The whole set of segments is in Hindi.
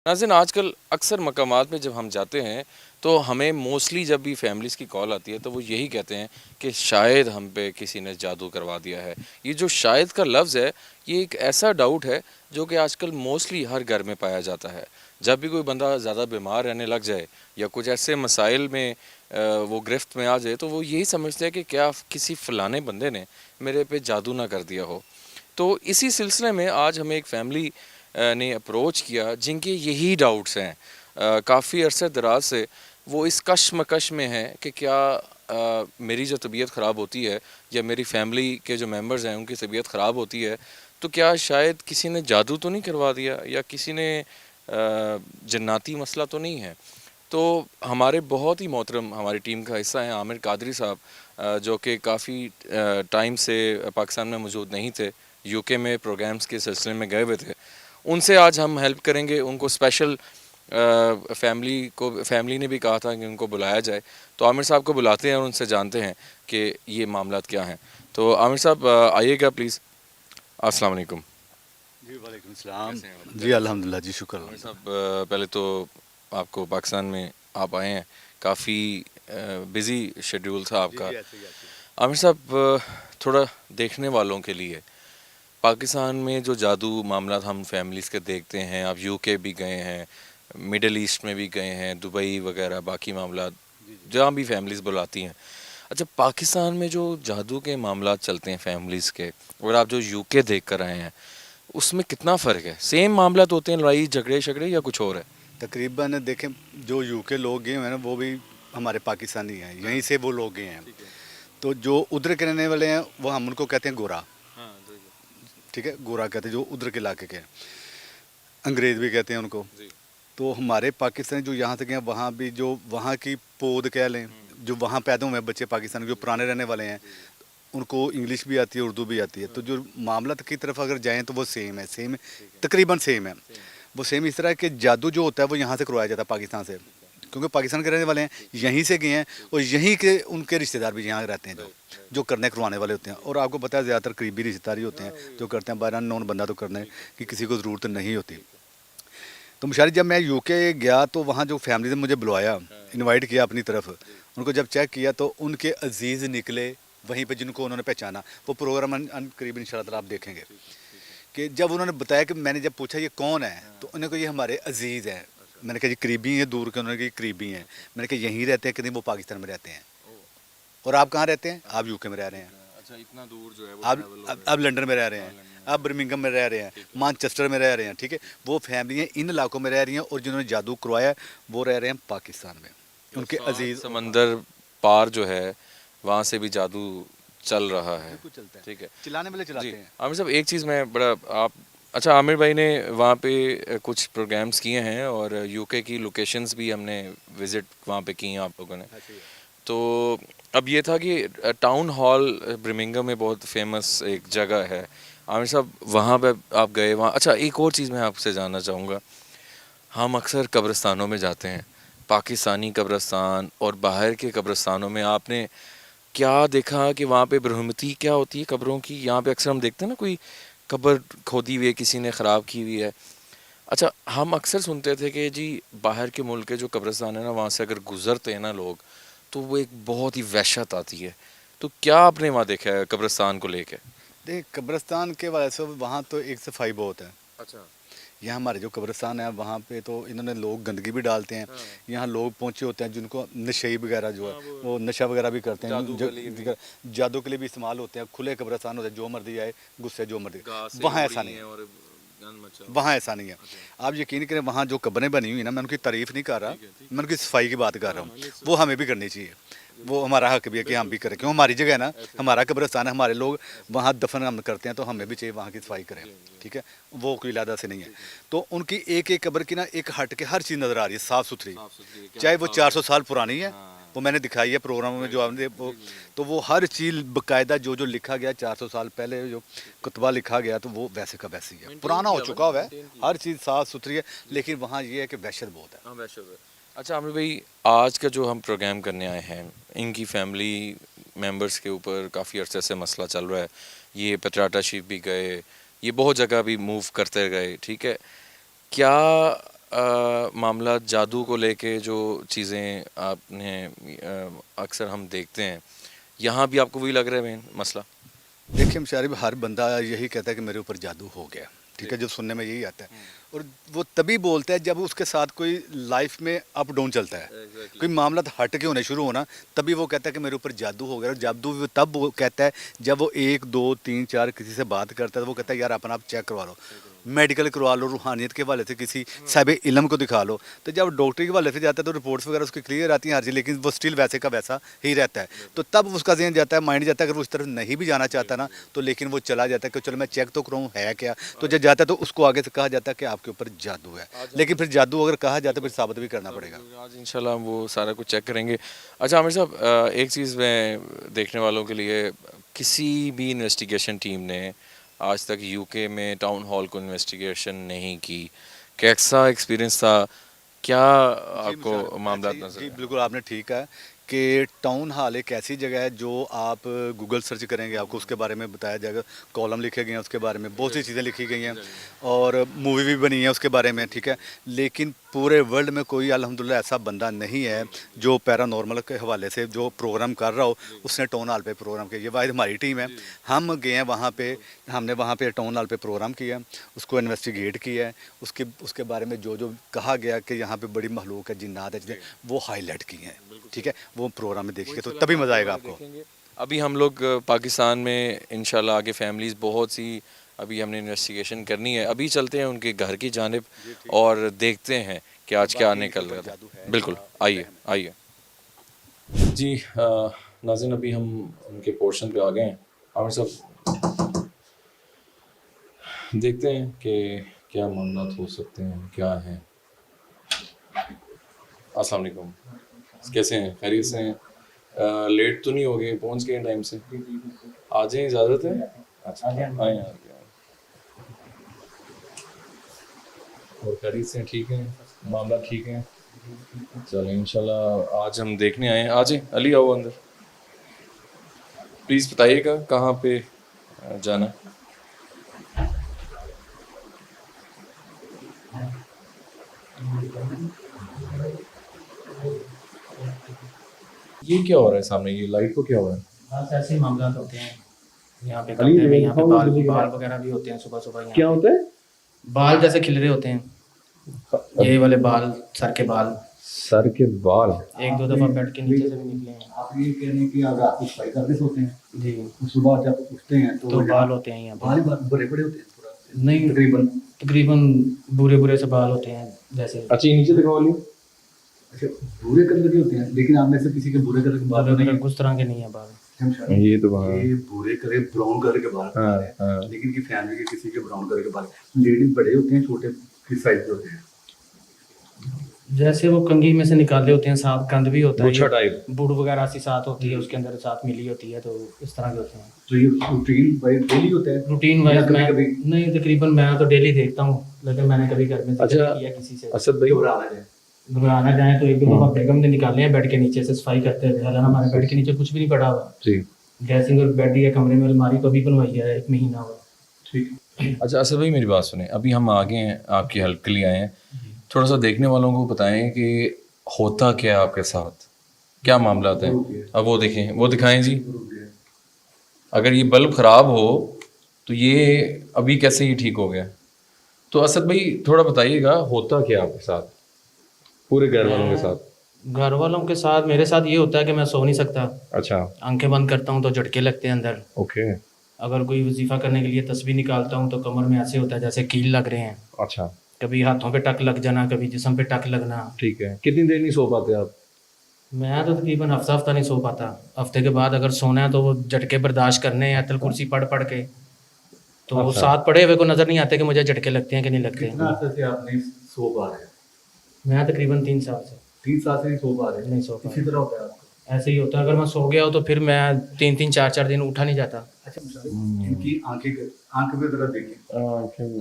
नाज़रीन आजकल अक्सर मकामात में जब हम जाते हैं तो हमें मोस्टली जब भी फैमिलीज़ की कॉल आती है तो वो यही कहते हैं कि शायद हम पे किसी ने जादू करवा दिया है। ये जो शायद का लफ्ज़ है ये एक ऐसा डाउट है जो कि आजकल मोस्टली हर घर में पाया जाता है। जब भी कोई बंदा ज़्यादा बीमार रहने लग जाए या कुछ ऐसे मसाइल में वो गिरफ्त में आ जाए तो वो यही समझते हैं कि क्या किसी फ़लाने बंदे ने मेरे पे जादू ना कर दिया हो। तो इसी सिलसिले में आज हमें एक फैमिली ने अप्रोच किया जिनके यही डाउट्स हैं। काफ़ी अरसे दराज से वो इस कशमकश में हैं कि क्या मेरी जो तबीयत ख़राब होती है या मेरी फैमिली के जो मेंबर्स हैं उनकी तबीयत ख़राब होती है तो क्या शायद किसी ने जादू तो नहीं करवा दिया या किसी ने जन्नाती मसला तो नहीं है। तो हमारे बहुत ही मोहतरम हमारी टीम का हिस्सा हैं आमिर कादरी साहब, जो कि काफ़ी टाइम से पाकिस्तान में मौजूद नहीं थे, यूके में प्रोग्राम्स के सिलसिले में गए हुए थे। उनसे आज हम हेल्प करेंगे। उनको स्पेशल फैमिली ने भी कहा था कि उनको बुलाया जाए, तो आमिर साहब को बुलाते हैं और उनसे जानते हैं कि ये मामलात क्या हैं। तो आमिर साहब आइएगा प्लीज़। अस्सलाम वालेकुम। जी वालेकुम सलाम। कैसे हैं आप? जी अल्हम्दुलिल्लाह जी शुक्र आमिर अल्हम्दुलिल्लाह। साहब पहले तो आपको पाकिस्तान में आप आए हैं, काफ़ी बिज़ी शेड्यूल था जी आपका। जी ऐसे ही ऐसे ही। आमिर साहब थोड़ा देखने वालों के लिए पाकिस्तान में जो जादू मामला हम फैमिलीज़ के देखते हैं, आप यूके भी गए हैं, मिडल ईस्ट में भी गए हैं, दुबई वगैरह बाकी मामला जी जी। जहाँ भी फैमिलीज़ बुलाती हैं। अच्छा, पाकिस्तान में जो जादू के मामला चलते हैं फैमिलीज़ के और आप जो यूके देख कर आए हैं उसमें कितना फ़र्क है? सेम मामला तो होते हैं, लड़ाई झगड़े शगड़े या कुछ और है? तकरीबन देखें जो यूके लोग गए हुए हैं ना वो भी हमारे पाकिस्तानी हैं, यहीं से वो लोग गए हैं। ठीक है। तो जो उधर के रहने वाले हैं वो हम उनको कहते हैं गोरा। हाँ, ठीक है। ठीक है, गोरा कहते हैं जो उधर के इलाके के हैं। अंग्रेज़ भी कहते हैं उनको। जी। तो हमारे पाकिस्तानी जो यहाँ से गए हैं वहाँ भी जो वहाँ की पौध कह लें, जो वहाँ पैदा हुए हैं बच्चे पाकिस्तान के जो पुराने रहने वाले हैं, उनको इंग्लिश भी आती है उर्दू भी आती है। तो जो मामला की तरफ अगर जाएँ तो वो सेम है, सेम तकरीबन सेम है। वो सेम इस तरह है कि जादू जो होता है वो यहाँ से करवाया जाता है पाकिस्तान से, क्योंकि पाकिस्तान के रहने वाले हैं, यहीं से गए हैं और यहीं के उनके रिश्तेदार भी यहाँ रहते हैं जो जो करने करवाने वाले होते हैं। और आपको पता है ज़्यादातर करीबी रिश्तेदार ही होते हैं जो करते हैं, बाहर नॉन बंदा तो करने की किसी को ज़रूरत नहीं होती। तो मुशारी जब मैं यूके गया तो वहाँ जो फैमिली ने मुझे बुलवाया, इनवाइट किया अपनी तरफ, उनको जब चेक किया तो उनके अजीज़ निकले वहीं पे जिनको उन्होंने पहचाना। वो प्रोग्राम करीब इंशाल्लाह आप देखेंगे कि जब उन्होंने बताया कि मैंने जब पूछा ये कौन है तो उन्होंने कहा ये हमारे अजीज़ हैं। मैंने कहा जी करीबी हैं दूर के? उन्होंने कहा करीबी हैं। मैंने कहा यहीं रहते हैं कि नहीं? वो पाकिस्तान में रहते हैं। और आप कहाँ रहते हैं? आप यूके में रह रहे हैं। अच्छा, इतना दूर जो है वो आप ट्रैवल हो अब रहा अब लंदन में रह रहे हैं, आप बर्मिंघम में रह रहे हैं, मानचेस्टर में रह रहे हैं। ठीक है, वो फैमिलियाँ इन इलाकों में रह रही हैं और जिन्होंने जादू करवाया वो रह रहे हैं पाकिस्तान में। है। उनके सात अजीज़ समंदर पार जो है वहाँ से भी जादू चल रहा है। बिल्कुल चलता है, ठीक है। चिल्लाने वाले जी, चलाते हैं। आमिर साहब एक चीज़ मैं बड़ा आप अच्छा, आमिर भाई ने वहाँ पे कुछ प्रोग्राम्स किए हैं और यूके की लोकेशंस भी हमने विज़िट वहाँ पे की हैं आप लोगों ने। ऐसे ही है। तो अब ये था कि टाउन हॉल बर्मिंघम में बहुत फेमस एक जगह है। आमिर साहब वहाँ पे आप गए वहाँ। अच्छा, एक और चीज़ मैं आपसे जानना चाहूँगा। हम अक्सर कब्रिस्तानों में जाते हैं, पाकिस्तानी कब्रिस्तान और बाहर के कब्रिस्तानों में आपने क्या देखा कि वहाँ पे बरहमती क्या होती है कब्रों की? यहाँ पे अक्सर हम देखते हैं ना कोई कब्र खोदी हुई है, किसी ने ख़राब की हुई है। अच्छा, हम अक्सर सुनते थे कि जी बाहर के मुल्क के जो कब्रिस्तान है ना वहाँ से अगर गुज़रते हैं ना लोग तो वो एक बहुत ही वहशत आती है। तो क्या आपने वहाँ देखा है कब्रिस्तान को लेके? देख कब्रिस्तान के वजह से वहाँ तो एक सफाई बहुत है। अच्छा। यहाँ हमारे जो कब्रिस्तान है वहाँ पे तो इन्होंने लोग गंदगी भी डालते हैं। हाँ। यहाँ लोग पहुँचे होते हैं जिनको नशे वगैरह जो है हाँ, वो नशा वगैरह भी करते हैं, जादू के लिए भी जादू के लिए भी इस्तेमाल होते हैं। खुले कब्रिस्तान होते हैं, जो मर्जी आए गुस्से जो मर्जी। घास से वहाँ उड़ी ऐसा नहीं हैं है, और गंद मचा हुआ वहाँ है। ऐसा नहीं है। अच्छा। आप यकीन करें वहाँ जो कब्रें बनी हुई हैं ना, मैं उनकी तारीफ़ नहीं कर रहा, ठीक है, ठीक मैं है। उनकी सफाई की बात कर रहा हाँ, हूँ। हाँ, नहीं, वो हमें भी करनी चाहिए, वो हमारा हक भी है कि हम भी करें, क्यों हमारी जगह है ना, ऐसे हमारा कब्रिस्तान है, हमारे लोग वहाँ दफन हम करते हैं तो हमें भी चाहिए वहाँ की सफाई करें। जी, जी, ठीक है, वो कोई इलादा से नहीं है। तो उनकी एक एक कब्र की ना एक हट के हर चीज़ नज़र आ रही है साफ़ सुथरी, साफ सुथरी क्या चाहे वो लिखा हुआ 400 है? साल पुरानी है। हाँ। वो मैंने दिखाई है प्रोग्राम में जो आपने वो, तो वो हर चीज़ बकायदा जो जो लिखा गया 400 साल पहले जो कुतबा लिखा गया तो वो वैसे का वैसे ही है, मेंटेन पुराना हो किया हुआ है चुका ना, हुआ है। मेंटेन किया हर हुआ चीज़ साफ़ सुथरी है, लेकिन वहाँ ये है कि वहशत बहुत है। है। हाँ, वैसे हुआ है। अच्छा आमिर भाई, आज का जो हम प्रोग्राम करने आए हैं इनकी फैमिली मेंबर्स के ऊपर काफ़ी अरसे से मसला चल रहा है। ये पतराटा शिप भी गए, ये बहुत जगह भी मूव करते गए, ठीक है। क्या मामला जादू को लेके जो चीज़ें आपने अक्सर हम देखते हैं, यहाँ भी आपको वही लग रहा है मेन मसला? देखिए मशारी भाई, हर बंदा यही कहता है कि मेरे ऊपर जादू हो गया, ठीक है, जो सुनने में यही आता है। और वो तभी बोलता है जब उसके साथ कोई लाइफ में अप डाउन चलता है, कोई मामला हट के होने शुरू होना, तभी वो कहता है कि मेरे ऊपर जादू हो गया। और जादू वो तब वो कहता है जब वो 1 2 3 4 किसी से बात करता है, तो वो कहता है यार अपना आप चेक करवा लो, मेडिकल करवा लो, रूहानियत के हवाले से किसी साहिब इल्म को दिखा लो। तो जब डॉक्टर के हवाले से जाता है तो रिपोर्ट्स वगैरह उसकी क्लियर आती हैं हर चीज़, लेकिन वो स्टिल वैसे का वैसा ही रहता है। तो तब उसका जहन जाता है, माइंड जाता है, अगर वो उस तरफ नहीं भी जाना चाहता ना, तो लेकिन वो चला जाता है कि चलो मैं चेक तो कराऊँ है क्या। तो जब जाता है तो उसको आगे से कहा जाता है कि आपके ऊपर जादू है, लेकिन फिर जादू अगर कहा जाता है फिर साबित भी करना पड़ेगा। आज इंशाल्लाह हम वो सारा कुछ चेक करेंगे। अच्छा आमिर साहब, एक चीज़ मैं देखने वालों के लिए, किसी भी इन्वेस्टिगेशन टीम ने आज तक यूके में टाउन हॉल को इन्वेस्टिगेशन नहीं की। कैसा एक्सपीरियंस था? क्या आपको मामला नजर जी आए? बिल्कुल आपने ठीक कहा कि टाउन हॉल एक ऐसी जगह है जो आप गूगल सर्च करेंगे आपको उसके बारे में बताया जाएगा, कॉलम लिखे गए हैं उसके बारे में, बहुत सी चीज़ें लिखी गई हैं और मूवी भी बनी है उसके बारे में, ठीक है। लेकिन पूरे वर्ल्ड में कोई अल्हम्दुलिल्लाह ऐसा बंदा नहीं है जो पैरानॉर्मल के हवाले से जो प्रोग्राम कर रहा हो उसने टाउन हॉल पे प्रोग्राम किया। ये वाहिद हमारी टीम है, हम गए हैं वहाँ पे, हमने वहाँ पे टाउन हॉल पे प्रोग्राम किया, उसको इन्वेस्टिगेट किया है, उसके बारे में जो जो कहा गया कि यहाँ पे बड़ी महलूक है, जिन्नात है, वो हाईलाइट की हैं, ठीक है। वो प्रोग्राम में देखिए तो तभी मज़ा आएगा आपको। अभी हम लोग पाकिस्तान में इंशाल्लाह आगे फैमिलीज़ बहुत सी, अभी हमने इन्वेस्टिगेशन करनी है, अभी चलते हैं उनके घर की जानिब और देखते हैं कि आज क्या निकल रहा था। बिल्कुल, आइए आइए जी। नाज़रीन, अभी हम उनके पोर्शन पे आ गए हैं। आमिर साहब, देखते हैं कि क्या मामला हो सकते हैं, क्या है। अस्सलाम वालेकुम, कैसे हैं? खैरियत से हैं? लेट तो नहीं हो गए? पहुंच गए टाइम से? आ जाएं, इजाज़त है? अच्छा आए आए। और खैरियत से हैं? ठीक है, मामला ठीक है? चलो इंशाल्लाह आज हम देखने आए हैं। आ जाएं, अली आओ अंदर। प्लीज़ बताइएगा कहाँ पे जाना है? ये क्या हो रहा है सामने? ये लाइट को क्या हो रहा है? बस ऐसे ही मामला होते हैं यहाँ पे। अली, कमरे में यहाँ पे दिखाओ बाल जल्दी बाल करो। वगैरह भी होते हैं सुबह सुबह यहाँ क्या पे। होता है? बाल जैसे खिल रहे होते हैं, ये वाले बाल, सर के बाल सर के बाल? एक दो दफा बेड के नीचे से भी निकले हैं। आप ये कह रहे हैं कि आप रात को सफाई करके सोते हैं, जी, सुबह जब उठते हैं तो बाल होते हैं यहाँ बाल पे। बड़े बड़े होते हैं थोड़ा नहीं, तकरीबन। तकरीबन बुरे बुरे से बाल होते हैं जैसे। अच्छा, ये नीचे दिखाओ अली। अच्छा, भूरे कलर के होते हैं, लेकिन आप में से किसी के भूरे कलर के बाल बुरे नहीं बुरे हैं। उस तरह के नहीं है बाल। शमशाद, ये तो हाँ। ये भूरे कलर ब्राउन कलर के बाल हाँ, हैं, हाँ। लेकिन की फैमिली के किसी के ब्राउन कलर के बाल। लेडीज बड़े होते हैं, छोटे किस साइज के होते हैं? जैसे वो कंघी में से निकाले होते हैं, साथ कंध भी होता है, गुच्छा ये टाइप। बुड़ वगैरह सी साथ होती है, उसके अंदर साथ मिली होती है, तो इस तरह के होते हैं। तो ये रूटीन बाय डेली होता है? रूटीन या वाइज मैं कभी-कभी नहीं, तकरीबन मैं तो डेली देखता हूँ, लेकिन मैंने कभी घर में जिक्र अच्छा, नहीं किया किसी से। असद भाई, घबराना जाए। घबराना जाए तो एक दो दफा बेगम ने निकाले हैं बेड के नीचे से सफाई करते हुए। हालांकि हमारे बेड के नीचे कुछ भी नहीं पड़ा हुआ, जी। ड्रेसिंग और बेड या कमरे में अलमारी तो अभी बनवाई है, 1 महीना हुआ। ठीक है। अच्छा असद भाई, मेरी बात सुने। अभी हम आगे हैं, आपकी हेल्प के लिए आए हैं। थोड़ा सा देखने वालों को बताएं कि होता क्या है आपके साथ, क्या मामला है। अब वो देखें, वो दिखाएं जी। अगर ये बल्ब ख़राब हो तो ये अभी कैसे ही ठीक हो गया? तो असद भाई थोड़ा बताइएगा, होता क्या आपके साथ, पूरे घर वालों के साथ? घर वालों के साथ मेरे साथ ये होता है कि मैं सो नहीं सकता, अच्छा, आंखें बंद करता हूँ तो झटके लगते हैं अंदर। ओके। अगर कोई वजीफा करने के लिए तस्बीह निकालता हूँ तो कमर में ऐसे होता है जैसे कील लग रहे हैं। अच्छा, कभी हाथों पे टक लग जाना, कभी जिस्म पे टक लगना। ठीक है। कितनी देर नहीं सो पाते आप? मैं तो तकरीबन हफ्ता नहीं सो पाता। हफ्ते के बाद अगर सोना है तो वो झटके बर्दाश्त करने हैं, आयतल कुर्सी पढ़ पढ़ के। तो वो अच्छा। साथ पढ़े हुए को नज़र नहीं आते कि मुझे झटके लगते हैं कि नहीं लगते। कितना अर्से से आप नहीं सो पा रहे हैं? मैं तकरीबन 3 साल से 3 साल से नहीं सो पा रहे हैं? नहीं सो पा इसी तरह होता है आपको? ऐसे ही होता है। अगर मैं सो गया हो तो फिर मैं 3 4 दिन उठा नहीं जाता। अच्छा, इनकी आंख पे जरा देखिए,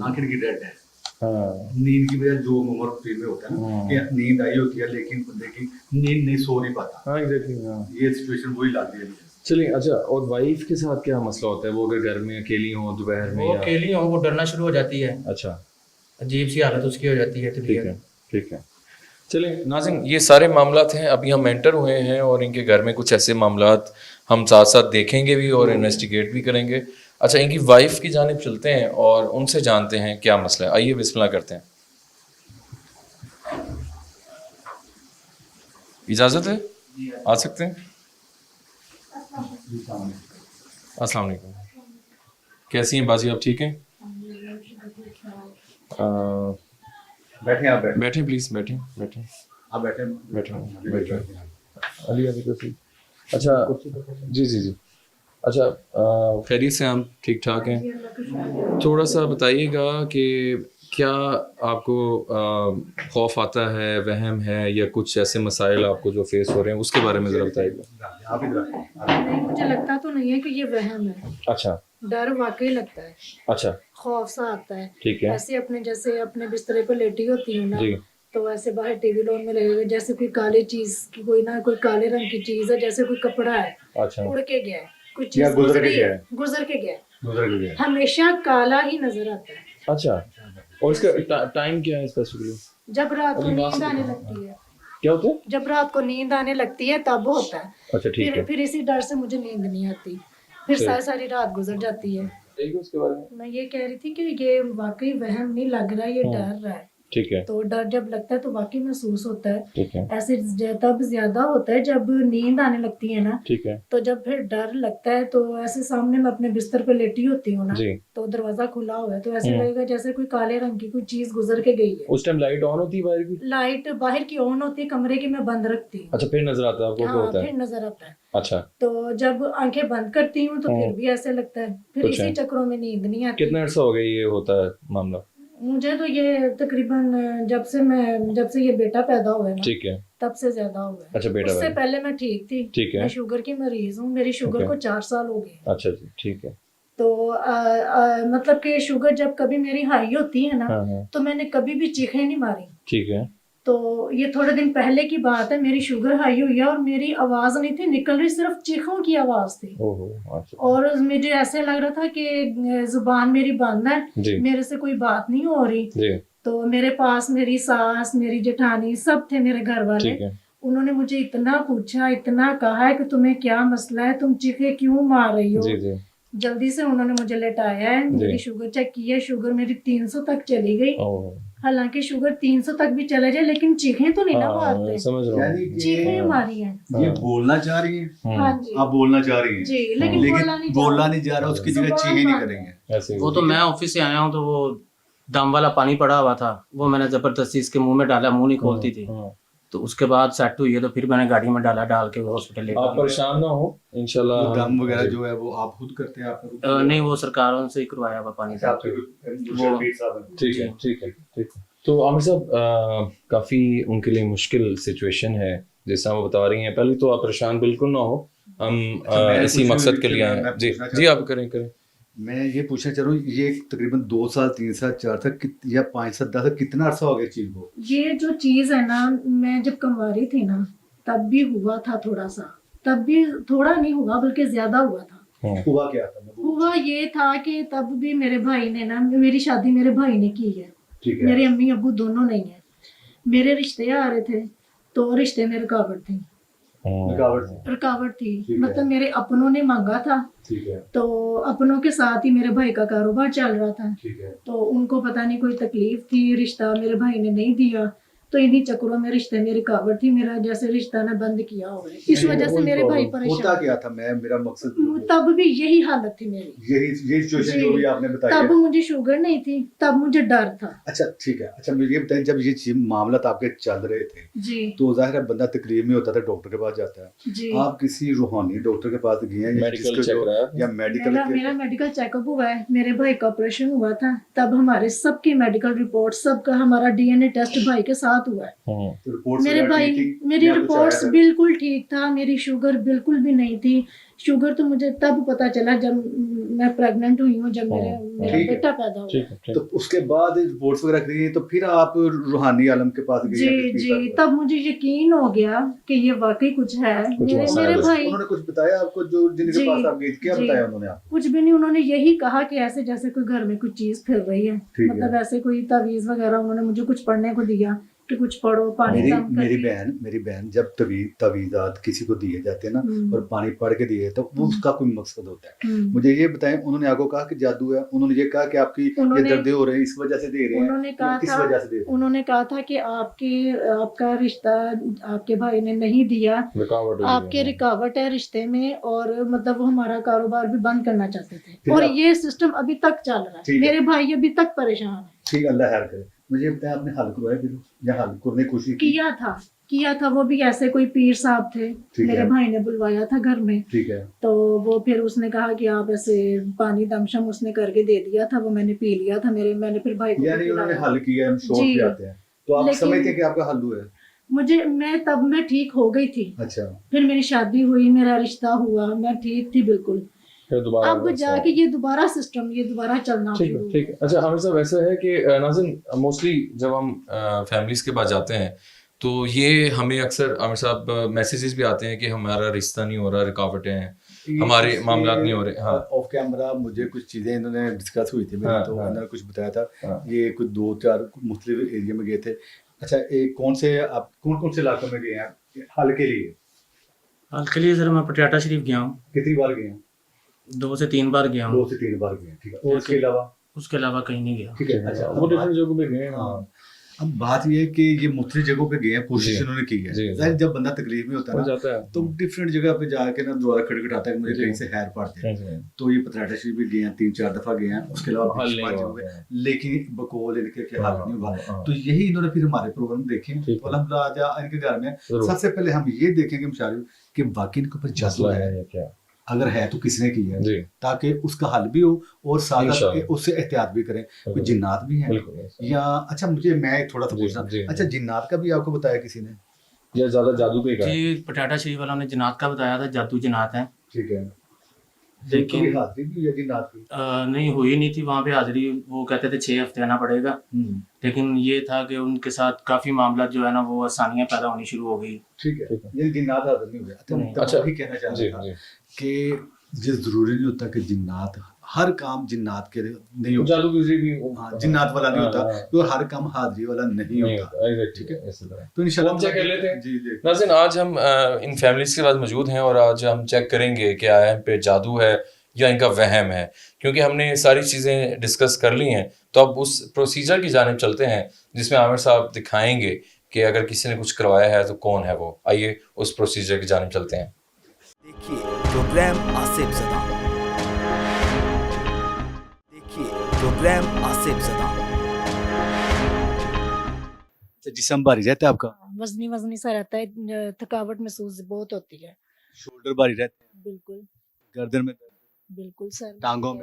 आंखें की डेड है। नींद की वजह जो उम्र फील में होता है ना कि नींद आई होती है लेकिन बंदे की नींद नहीं सो नहीं पाता। हाँ एग्जैक्टली। ये सिचुएशन वही लग रही है। चलिए, अच्छा, और वाइफ के साथ क्या मसला होता है? वो अगर घर में अकेली हो दोपहर में वो या... अकेली हो, वो डरना शुरू हो जाती है, अच्छा, अजीब सी हालत उसकी हो जाती है ठीक तबीयत। है। ठीक है। चलिए नाज़रीन, ये सारे मामलात हैं, अभी हम एंटर हुए हैं और इनके घर में कुछ ऐसे मामलात हम साथ साथ देखेंगे भी और इन्वेस्टिगेट भी करेंगे। अच्छा, इनकी वाइफ की जानिब चलते हैं और उनसे जानते हैं क्या मसला है। आइए बिस्मिल्लाह करते हैं। इजाज़त है, आ सकते हैं। अस्सलाम वालेकुम, कैसी हैं बाजी, आप ठीक हैं? बैठे आप बैठे बैठें प्लीज़, बैठें बैठें आप बैठे बैठें बैठें। अली अली तस्वीर। अच्छा जी जी जी। अच्छा, खैरियत से हम ठीक ठाक हैं। थोड़ा सा बताइएगा कि क्या आपको खौफ आता है, वहम है या कुछ ऐसे मसाइल आपको जो फेस हो रहे हैं उसके बारे में ज़रा बताइएगा। आप इधर नहीं, मुझे लगता तो नहीं है कि ये वहम है। अच्छा डर वाकई लगता है, अच्छा, खौफ सा आता है। ठीक है ऐसे अपने जैसे अपने बिस्तरे पर लेटी होती हूँ ना, जी। तो ऐसे बाहर टीवी लॉन में लगेगा, जैसे कोई काली चीज की, कोई ना कोई काले रंग की चीज है, जैसे कोई कपड़ा है अच्छा उड़ के गया है, कोई या चीज गुजर के गुजरी गया है, है। गुजर के गया है, गुजर गए हमेशा काला ही नजर आता है। अच्छा, और इसका टाइम क्या है स्पेसिफिकली? जब रात को अभी बात नींद आने करो। लगती है, क्या होता है? जब रात को नींद आने लगती है तब होता है। अच्छा ठीक है, फिर इसी डर से मुझे नींद नहीं आती, फिर ठीक। सारी सारी रात गुजर जाती है। ठीक है, उसके बारे में मैं ये कह रही थी कि ये वाकई वहम नहीं लग रहा, ये डर रहा है। ठीक है तो डर जब लगता है तो वाकई महसूस होता है। ठीक है ऐसे तब ज्यादा होता है जब नींद आने लगती है ना, ठीक है तो जब फिर डर लगता है तो ऐसे सामने मैं अपने बिस्तर पे लेटी होती हूँ ना, जी। तो दरवाजा खुला हुआ है, तो ऐसे लगेगा जैसे कोई काले रंग की कोई चीज गुजर के गई है। उस टाइम लाइट ऑन होती है बाहर की? लाइट बाहर की ऑन होती है, कमरे की मैं बंद रखती हूँ। अच्छा, फिर नजर आता है आपको क्या हाँ, होता है? फिर नजर आता है। अच्छा, तो जब आंखें बंद करती हूँ तो फिर भी ऐसे लगता है, फिर कुछ इसी है। चक्करों में नींद नहीं आती। कितना अर्सा हो गया ये होता है मामला? मुझे तो ये तकरीबन जब से ये बेटा पैदा हुआ है ना, ठीक है, तब से ज्यादा हुआ है। अच्छा बेटा उससे वाला। पहले मैं ठीक थी। ठीक है। मैं शुगर की मरीज हूँ, मेरी शुगर ओके। को 4 साल हो गए। अच्छा जी, ठीक है। तो मतलब कि शुगर जब कभी मेरी हाई होती है ना, हाँ हाँ, तो मैंने कभी भी चीखें नहीं मारी। ठीक है। तो ये थोड़े दिन पहले की बात है, मेरी शुगर हाई हुई है और मेरी आवाज नहीं थी निकल रही, सिर्फ चीखों की आवाज थी। ओहो, अच्छा और मुझे ऐसे लग रहा था कि जुबान मेरी बंद है, जी मेरे से कोई बात नहीं हो रही। जी, तो मेरे पास मेरी सास, मेरी जेठानी सब थे, मेरे घर वाले। ठीक है। उन्होंने मुझे इतना पूछा, इतना कहा है कि तुम्हें क्या मसला है, तुम चीखे क्यों मार रही हो। जी जी जल्दी से उन्होंने मुझे लेटाया है, मेरी शुगर चेक की है, शुगर मेरी 300 तक चली गई। ओह, हालांकि शुगर 300 तक भी चले जाए, लेकिन चीखें तो नहीं ना हाँ, मारते। समझ रहा यानी हूँ। कि चीखें मारी हैं। ये बोलना चाह रही है, हाँ जी, आप बोलना चाह रही जी, है, लेकिन लेकिन बोलना नहीं जा रहा, उसकी जगह चीखें नहीं करेंगे। ऐसे ही वो तो मैं ऑफिस से आया हूँ तो वो दम वाला पानी पड़ा हुआ था, वो मैंने जबरदस्ती इसके मुंह में डाला, मुंह नहीं खोलती थी। हाँ। तो उसके बाद सेट हुई है, तो फिर मैंने गाड़ी में डाला, डाल के हॉस्पिटल ले आप गया। परेशान ना हो, इंशाल्लाह वो दम हम- वगैरह जी। जो है वो आप खुद करते हैं, आप नहीं, वो सरकारों से ही करवाया हुआ पानी था। ठीक है ठीक है ठीक है। तो आमिर साहब, काफ़ी उनके लिए मुश्किल सिचुएशन है जैसा वो बता रही हैं। पहले तो आप परेशान बिल्कुल ना हो, हम मैं इसी कुछ- मकसद के लिए मैं आए हैं। जी पूछना जी, चाहता आप करें करें। मैं ये पूछना चाह रहा हूँ, ये तकरीबन 2 साल 3 साल 4 साल या 5 साल 10 साल कितना अर्सा हो गया चीज को? ये जो चीज है ना, मैं जब कमवा रही थी ना, तब भी हुआ था थोड़ा सा, तब भी थोड़ा नहीं हुआ बल्कि ज्यादा हुआ था। हुआ क्या था? हुआ ये था कि तब भी मेरे भाई ने ना, मेरी शादी मेरे भाई ने की है, ठीक है। मेरे अम्मी अब्बू दोनों नहीं है। मेरे रिश्ते आ रहे थे, तो रिश्ते में रुकावट थी, रुकावट थी। ठीक है। मतलब मेरे अपनों ने मांगा था, ठीक है, तो अपनों के साथ ही मेरे भाई का कारोबार चल रहा था। ठीक है। तो उनको पता नहीं कोई तकलीफ थी, रिश्ता मेरे भाई ने नहीं दिया, तो इन्हीं चक्करों में रिश्ते में रुकावट थी। मेरा जैसे रिश्ता ने बंद किया हुआ है, इस वजह से मेरे भाई होता परेशान। क्या था? मेरा मकसद तब भी यही हालत थी मेरी। यही सिचुएशन जी। जो भी आपने बताई तब है। मुझे शुगर नहीं थी, तब मुझे डर था। अच्छा ठीक है। अच्छा मुझे ये बताएं, जब ये मामला आपके चल रहे थे जी तो जाहिर है बंदा तकलीफ में होता था, डॉक्टर के पास जाता है। जी, आप किसी रूहानी डॉक्टर के पास गए हैं या मेडिकल जिसको चेक जो- कराया? या मेडिकल मेरा मेडिकल चेकअप हुआ है, मेरे भाई का ऑपरेशन हुआ था, तब हमारे सबकी मेडिकल रिपोर्ट, सबका हमारा डीएनए टेस्ट भाई के साथ हुआ है। रिपोर्ट्स मेरे वगैरह भाई, ठीक थी? मेरी या कुछ रिपोर्ट्स आया था? बिल्कुल ठीक था, मेरी शुगर बिल्कुल भी नहीं थी। शुगर तो मुझे तब पता चला जब मैं प्रेग्नेंट हुई हूँ, जब मेरा ठीक है। बेटा पैदा हुआ। ठीक है ठीक तो उसके बाद रिपोर्ट्स वगैरह करी तो फिर आप रूहानी आलम के पास गए या जी किसके जी, पास? तब मुझे यकीन हो गया कि ये वाकई कुछ है। मेरे मसाला मेरे है। भाई उन्होंने कुछ बताया आपको जो जिनके जी, पास आप गए? क्या जी। बताया उन्होंने आपको? कुछ भी नहीं, उन्होंने यही कहा कि ऐसे जैसे कोई घर में कुछ चीज फिर रही है, ठीक मतलब है। ऐसे कोई तावीज वगैरह उन्होंने मुझे कुछ पढ़ने को दिया कि कुछ पढ़ो, पानी मेरी दम मेरी करके। मेरी बहन जब तवीज़ात किसी को दिए जाते हैं ना और पानी पढ़ के दिए तो वो उसका कोई मकसद होता है। मुझे ये बताएं, उन्होंने आपको कहा कि जादू है? उन्होंने ये कहा कि आपकी ये उन्होंने दर्द हो रहे हैं इस वजह से दे रहे हैं उन्होंने या कहा किस था वजह से दे रहे हैं? उन्होंने कहा था कि आपका रिश्ता आपके भाई ने नहीं दिया, रुकावट आपके रुकावट है रिश्ते में, और मतलब वो हमारा कारोबार भी बंद करना चाहते थे, फिर और आप- ये सिस्टम अभी तक चल रहा है। ठीक है। मेरे भाई अभी तक परेशान है। ठीक, अल्लाह खैर करे। मुझे ये बताएं, आपने हल करवाया फिर या हल करने की कोशिश की? किया था वो भी ऐसे कोई पीर साहब थे, ठीक मेरे है। भाई ने बुलवाया था घर में, ठीक है। तो वो फिर उसने कहा कि आप ऐसे पानी दमशम उसने करके दे दिया था, वो मैंने पी लिया था, मैंने फिर भाई को भी यानी उन्होंने पिलाया। हल किया, हम शौक जी। पे आते हैं तो आप लेकिन- समझते हैं कि आपका हल हुआ है? मैं ठीक हो गई थी, अच्छा, फिर मेरी शादी हुई, मेरा रिश्ता हुआ, मैं ठीक थी बिल्कुल। फिर दोबारा अब जाके ये दोबारा चलना ठीक शुरू है, ठीक है। अच्छा हमें साहब ऐसा है कि नाज़िन मोस्टली जब हम फैमिलीज के पास जाते हैं तो ये हमें अक्सर आमिर साहब मैसेजेस भी आते हैं कि हमारा रिश्ता नहीं हो रहा, रुकावटें हैं, हमारे मामलात नहीं हो रहे। हाँ ऑफ कैमरा मुझे कुछ चीज़ें इन्होंने डिस्कस हुई थी मेरी, हाँ, तो हाँ। इन्होंने कुछ बताया था। हाँ। ये कुछ 2-4 मुख्तलिफ एरिया में गए थे। अच्छा, एक कौन से इलाकों में गए हैं हल के लिए? हाल के लिए सर मैं पटियाला शरीफ गया हूँ, कितनी बार गए हैं? 2 से 3 बार गया 2 हूँ, से 3 बार गए हैं, ठीक है। और उसके अलावा? उसके अलावा कहीं नहीं गया। ठीक है। अच्छा, वो डिफरेंट जगहों पे गए हैं। हाँ, अब बात ये है कि ये मुख्तलिफ जगहों पे गए हैं, कोशिश जी। उन्होंने की है। जी, जी। जाहिर जब बंदा तकलीफ में होता है हो ना, जाता है तो डिफरेंट जगह पे जाके ना दोबारा खटखटाता है कि मुझे जी। कहीं से खैर पड़ते हैं। जी। तो ये पतराटा शरीफ भी गए हैं, 3-4 दफा गए हैं, उसके अलावा हल फिर नहीं शिमाजी हुआ, हो गए, हाँ। लेकिन बकौल इनके के हल नहीं हुआ। हाँ, तो यही इन्होंने फिर हमारे प्रोग्राम देखे हैं। ठीक तो है। अल्हम्दुलिल्लाह आज इनके घर में जरूर। सबसे पहले हम ये देखेंगे मुशारिफ कि वाकई इनके ऊपर जादू मसला है, है या क्या? अगर है तो किसने की है, जी ताकि उसका हल भी हो और साथ इंशाअल्लाह। साथ उससे एहतियात भी करें। कोई जिन्नात भी हैं बिल्कुल। या अच्छा, मुझे मैं थोड़ा सा जी, पूछना, जी, अच्छा जी। जिन्नात का भी आपको बताया किसी ने? या ज्यादा जादू पे का है? जी पटियाला शरीफ वालों ने जनात का बताया था, जादू जनात है, ठीक है। लेकिन कभी हाजिरी भी है जिन्नात की? नहीं हुई नहीं थी वहाँ पे हाजिरी। वो कहते थे 6 हफ्ते आना पड़ेगा, लेकिन ये था कि उनके साथ काफ़ी मामला जो है ना वो आसानियाँ पैदा होनी शुरू हो गई। ठीक है, ठीक है। ये जिन्नात हाजिर नहीं हुए। नहीं। तो अच्छा, वही कहना चाह जी रहा था जी। कि ये जरूरी नहीं होता कि जिन्नात हर काम जिन्नात के लिए नहीं होता। जादू की भी हाँ, जिन्नात वाला नहीं होता, हाँ, तो हर काम हाजिरी वाला नहीं नहीं होता। होता exactly, ठीक है। इसी तरह। तो इंशाल्लाह हम चेक कर लेते हैं। जी जी। नाज़रीन आज हम इन फैमिलीज के पास मौजूद हैं और आज हम चेक करेंगे कि आया इन पे जादू है या इनका वहम है, क्योंकि हमने सारी चीज़ें डिस्कस कर ली हैं। तो अब उस प्रोसीजर की जानिब चलते हैं जिसमें आमिर साहब दिखाएंगे कि अगर किसी ने कुछ करवाया है तो कौन है वो। आइए उस प्रोसीजर की जानिब चलते हैं। देखिए प्रोग्राम आसिफ ज़दा। देखिए प्रोग्राम आसिफ ज़दा। अच्छा, जिस्म भारी रहता है आपका? वजनी वजनी सा रहता है, थकावट महसूस बहुत होती है। शोल्डर भारी रहते हैं? बिल्कुल गर्दन में दर्द? बिल्कुल सर, टांगों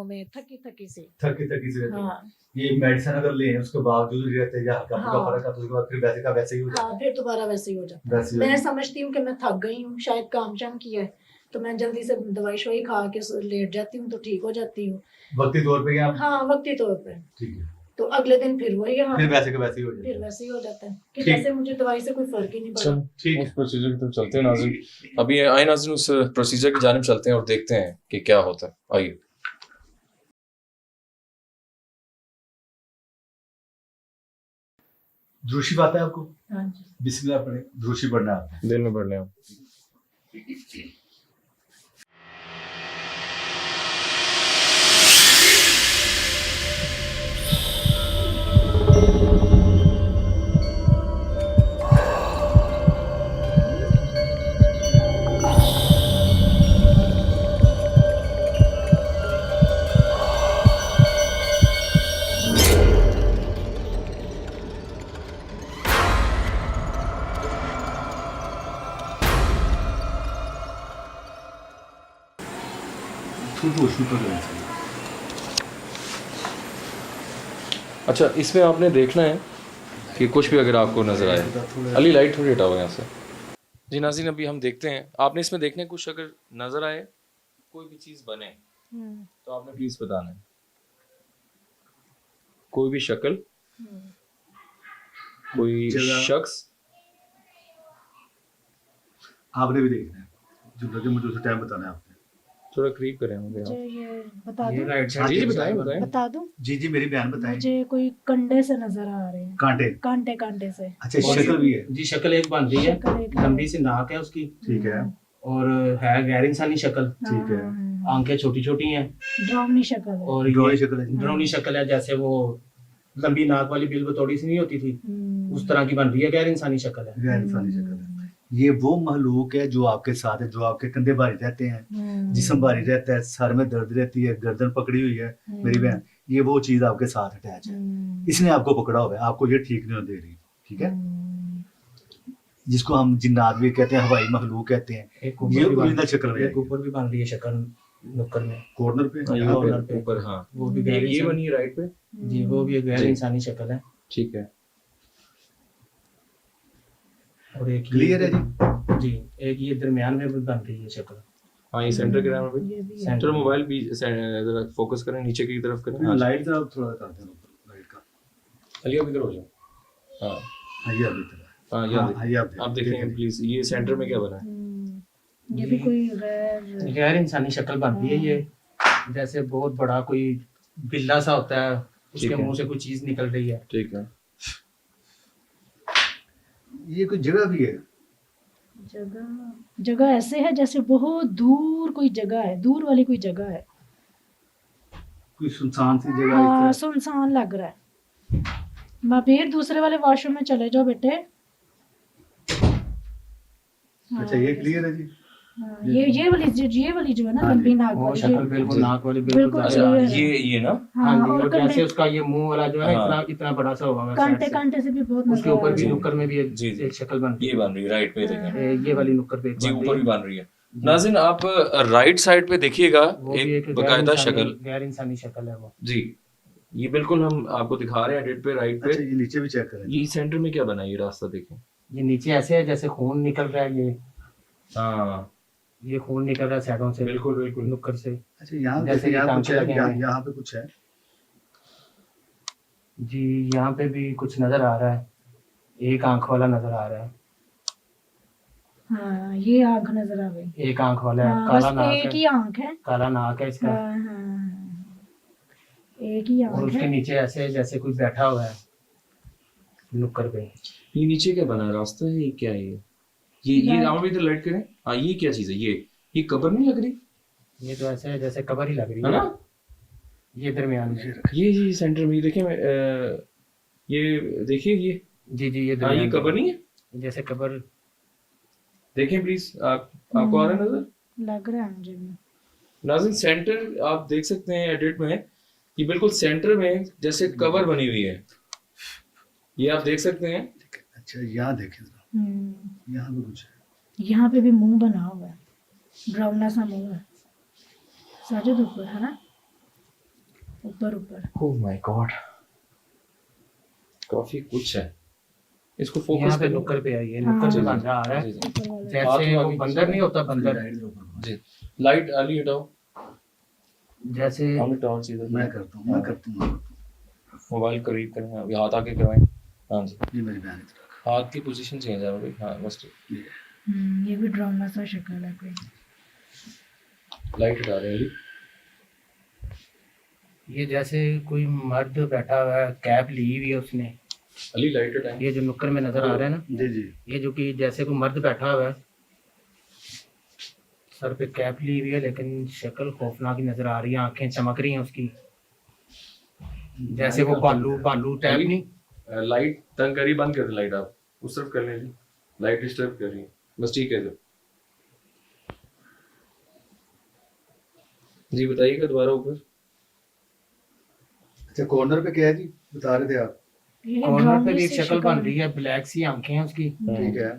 में? थकी थकी से। थकी थकी से रहते हैं? हाँ ये मेडिसिन अगर लें उसके बावजूद भी रहते हैं या हल्का फुल्का हाँ। फर्क आता है, उसके बाद फिर वैसे का वैसे ही हो जाता हाँ, है? फिर दोबारा वैसे ही हो जाता वैसे है। ही मैं हो- समझती हूँ कि मैं थक गई हूँ, शायद काम शाम किया है, तो मैं जल्दी से दवाई शवाई खा के लेट जाती हूँ तो ठीक हो जाती हूँ। वक्ती तौर पे आप? हाँ, वक्ती तौर पे। ठीक है। तो अगले दिन फिर वही हाँ, फिर वैसे का वैसे ही हो जाता फिर है? वैसे ही हो जाता है कि ठीक। जैसे मुझे दवाई से कोई फर्क ही नहीं पड़ा। चलो ठीक उस प्रोसीजर की तरफ चलते हैं नाज़रीन। अभी आए नाज़रीन उस प्रोसीजर की जानिब चलते हैं और देखते हैं कि क्या होता है। आइए। द्रुशी आता है आपको? हाँ जी। बिस्मिल्लाह पढ़े, द्रुशी पढ़ना है आपने। दिन में पढ़ लें आप। थोड़ी रोशनी पर लेना चाहिए। अच्छा, इसमें आपने देखना है कि कुछ भी अगर आपको नज़र आए। अली लाइट थोड़ी हटाओ यहाँ से। जी नाज़रीन अभी हम देखते हैं, आपने इसमें देखने कुछ अगर नज़र आए कोई भी चीज़ बने तो आपने प्लीज़ बताना है। कोई भी शक्ल, कोई जगह। शख्स। आपने भी देखना है, जो लगे मुझे उसे टाइम बताना है आपने। थोड़ा करीब करें मुझे मुझे आप। ये बता ये दूं, राइट जी साइड जी बताएं बताएं। बता दूं, जी जी मेरी बहन बताएं। मुझे कोई कंडे से नजर आ रहे हैं, कांटे, कांटे कांटे से। अच्छा शक्ल भी है, जी शक्ल एक बन रही है, शक्ल एक है। लंबी सी नाक है उसकी ठीक है, और है गैर इंसानी शक्ल, ठीक है। आंखें छोटी छोटी हैं ड्राउनी शक्ल है। और ड्रॉई ये शक्ल है जी। ब्राउनी शक्ल है, जैसे वो लंबी नाक वाली बिल बतौड़ी सी नहीं होती थी, उस तरह की बन रही है, गैर इंसानी शक्ल है। गैर इंसानी शक्ल है। ये वो महलूक है जो आपके साथ है, जो आपके कंधे भारी रहते हैं, जिस्म भारी रहता है, सर में दर्द रहती है, गर्दन पकड़ी हुई है मेरी बहन, ये वो चीज आपके साथ अटैच है। इसने आपको पकड़ा हुआ है, आपको ये ठीक नहीं दे रही, ठीक है, जिसको हम जिन्नात भी कहते हैं, हवाई महलूक कहते हैं। एक ये ऊपर भी ओरिजिनल बन, शक्ल में एक ऊपर भी बन रही है शक्ल नुक्कड़ में, कॉर्नर पे हाँ, यहाँ कॉर्नर पे पे। ऊपर हाँ वो भी गैर ये इंसानी, बनी है राइट पे। जी वो भी एक गैर जी। इंसानी शक्ल है। ठीक है और एक क्लियर है जी, एक ये दरमियान में भी बन रही है शक्ल। हाँ ये सेंटर के नाम पे ये भी है। सेंटर मोबाइल भी जरा फोकस करें नीचे की तरफ करें। हाँ लाइट जरा थोड़ा कर देना ऊपर, लाइट का। अली आप इधर हो जाओ। हाँ हाँ ये अभी तरह, हाँ हाँ ये आप देखें प्लीज ये सेंटर में क्या बना है। ये भी कोई गैर गैर इंसानी शक्ल बन रही है ये, जैसे बहुत बड़ा कोई बिल्ला सा होता है, उसके ठीक है। मुंह से कोई चीज निकल रही है। ठीक है ये कोई जगह भी है, जगह, जगह ऐसे है जैसे बहुत दूर कोई जगह है, दूर वाली कोई जगह है। कोई सुनसान सी जगह हाँ इस सुनसान लग रहा है। माबीर दूसरे वाले वॉशरूम में चले जाओ बेटे। तरह। अच्छा ये क्लियर है जी। हाँ, ये वाली जो है ना लंबी नाक वो वाली, शक्ल ये- बिल्कुल नाक वाली बिल्कुल बिल्कुल अच्छा clear है। ये ना हाँ जी, और और जैसे कंधे, उसका ये मुंह वाला जो है ना, हाँ। इतना इतना बड़ा सा होगा कांटे side से। कांटे से भी बहुत उसके नजर आ ऊपर रहा भी है। नुक्कड़ में भी जी, जी। एक शक्ल बन रही ये बन रही है राइट पे देखें। ये वाली नुक्कड़ पे एक जी बन ऊपर रही भी है। बन रही है। नाज़रीन आप राइट साइड पे देखिएगा वो भी एक एक बकायदा शक्ल। गैर इंसानी शक्ल है वो। जी ये बिल्कुल हम आपको दिखा रहे हैं एडिट पे राइट पे। अच्छा ये नीचे भी चेक करें। ये सेंटर में क्या बना है ये रास्ता देखें। ये नीचे ऐसे है जैसे खून निकल रहा है, हाँ ये खून निकल रहा है साइडों से, बिल्कुल बिल्कुल। नुक्कड़ से। अच्छा यहाँ जैसे जैसे ये यहाँ कुछ टांके है, लगे हैं। यहाँ पे कुछ है, जी यहाँ पे भी कुछ नजर आ रहा है, एक आंख वाला नजर आ रहा है, हाँ ये आंख नजर आ गई। एक आंख वाला है, हाँ, काला बस नाक एक है, ही आंख है। काला नाक है इसका। हाँ, हाँ, एक ही और आंख उसके है। नीचे ऐसे जैसे कोई बैठा हुआ है नुक्कड़ पे। ये नीचे क्या बना है रास्ता है ये क्या है ये लाइट। राउंड भी तो लाइट करें। हाँ ये क्या चीज है ये कबर नहीं लग रही ये तो ऐसे है जैसे कबर ही लग रही है ना। ये दरमियान में। ये सेंटर में देखिए ये देखिए ये जी जी ये हाँ ये दरमियान कबर में। नहीं है। जैसे कबर। देखें प्लीज आपको आ रहा है नजर। लग रहा है मुझे भी। नाज़रीन सेंटर आप देख सकते हैं एडिट में ये बिल्कुल सेंटर में जैसे कवर बनी हुई है ये आप देख सकते हैं। अच्छा यहाँ देखें जरा, यहाँ पे कुछ है, यहाँ पे भी मुंह बना हुआ है, ड्राउना सा मुंह है। साजिद ऊपर है ना, ऊपर ऊपर। ओह माय गॉड काफी कुछ है इसको फोकस यहाँ पे करो। नुक्कड़ पे है, ये हाँ। नुक्कड़ पे बन रहा है जी, जी। ऊपर वाला। जैसे वो बंदर नहीं होता, बंदर लाइट दे ऊपर। जी लाइट अली हटाओ जैसे। हम टॉर्च इधर मैं करता हूँ, मैं करता हूँ। मोबाइल करीब करें अभी हाथ आके करवाएं। हाँ जी ये मेरी बहन इधर हाथ की पोजीशन चेंज है अभी। हाँ बस ठीक। ये भी ड्राउना सा शक्ल है कोई। लाइट हटा रहे हैं अली। ये जैसे कोई मर्द बैठा हुआ है, कैप ली हुई है उसने। अली लाइट हटाएं। ये जो नुक्कड़ में नजर आ रहा है ना, जी जी। ये जो कि जैसे कोई मर्द बैठा हुआ है, सर पे कैप ली हुई है, लेकिन शक्ल खौफनाक ही नजर आ रही है, आंखें चमक रही हैं उसकी, जैसे वो भालू भालू टाइप नहीं। लाइट तंग करी बंद कर दे लाइट आप उस तरफ कर लें जी लाइट डिस्टर्ब कर रही है बस ठीक है जी बताइएगा दोबारा ऊपर। अच्छा कॉर्नर पे क्या है जी, बता रहे थे आप। ये कॉर्नर पे ड्राउनी भी एक सी शक्ल बन रही है, ब्लैक सी आंखें हैं उसकी, ठीक है,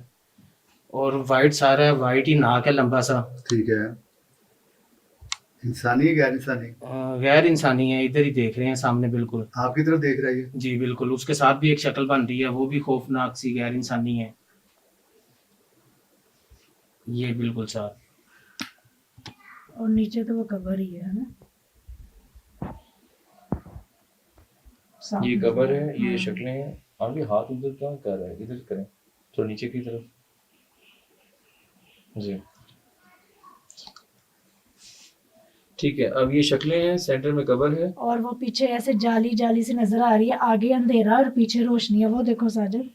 और वाइट सारा है, वाइट ही नाक है लंबा सा। ठीक है। इंसानी है गैर इंसानी? गैर इंसानी है, इधर ही देख रहे हैं सामने बिल्कुल। आपकी तरफ देख रहा है ये? जी बिल्कुल, उसके साथ भी एक शक्ल बन रही है, वो भी खौफनाक सी गैर इंसानी है। ये बिल्कुल साथ। और नीचे तो वो कवर ही है ना। ये सामने। कबर है ये हाँ। शक्लें हैं। आगे हाथ उधर क्या कर रहा है इधर करें तो नीचे की तरफ जी ठीक है, अब ये शक्लें हैं, सेंटर में कब्र है। और वो पीछे ऐसे जाली जाली सी नजर आ रही है, आगे अंधेरा और पीछे रोशनी है, वो देखो साजिद,